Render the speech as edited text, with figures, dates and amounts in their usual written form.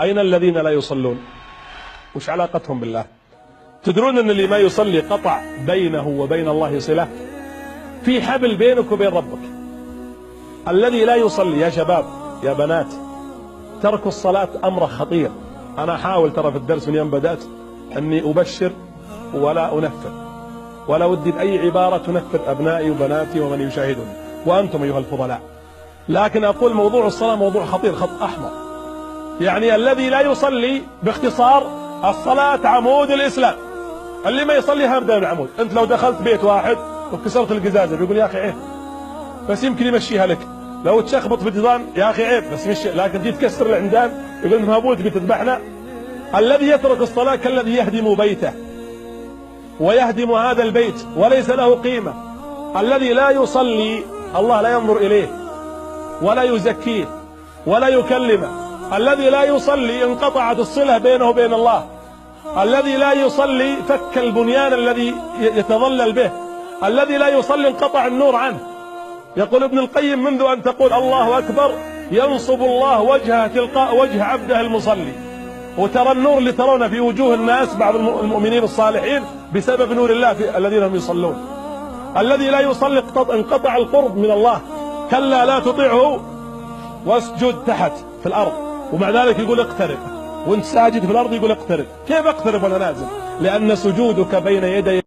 أين الذين لا يصلون؟ وش علاقتهم بالله؟ تدرون أن اللي ما يصلي قطع بينه وبين الله صلة؟ في حبل بينك وبين ربك. الذي لا يصلي يا شباب يا بنات، ترك الصلاة أمر خطير. أنا أحاول ترى في الدرس من يوم بدأت أني أبشر ولا أنفر، ولا ودي بأي عبارة تنفر أبنائي وبناتي ومن يشاهدني وأنتم أيها الفضلاء، لكن أقول موضوع الصلاة موضوع خطير، خط أحمر. يعني الذي لا يصلي باختصار، الصلاة عمود الإسلام. اللي ما يصلي هبدا من عمود. أنت لو دخلت بيت واحد وكسرت القزازة بيقول يا أخي عيب، بس يمكن يمشيها لك. لو تشخبط في الجدران يا أخي عيب بس مشي، لكن تجي تكسر العمدان يقول انت مهبوط بتذبحنا. الذي يترك الصلاة كالذي يهدم بيته ويهدم هذا البيت وليس له قيمة. الذي لا يصلي الله لا ينظر إليه ولا يزكيه ولا يكلمه. الذي لا يصلي انقطعت الصلة بينه وبين الله. الذي لا يصلي فك البنيان الذي يتظلل به. الذي لا يصلي انقطع النور عنه. يقول ابن القيم منذ أن تقول الله أكبر ينصب الله وجهه تلقاء وجه عبده المصلي. وترى النور اللي ترونه في وجوه الناس بعض المؤمنين الصالحين بسبب نور الله في الذين هم يصلون. الذي لا يصلي انقطع القرب من الله. كلا لا تطيعه واسجد تحت في الأرض، ومع ذلك يقول اقترب، وانت ساجد في الأرض يقول اقترب. كيف اقترب وانا نازل؟ لأن سجودك بين يدي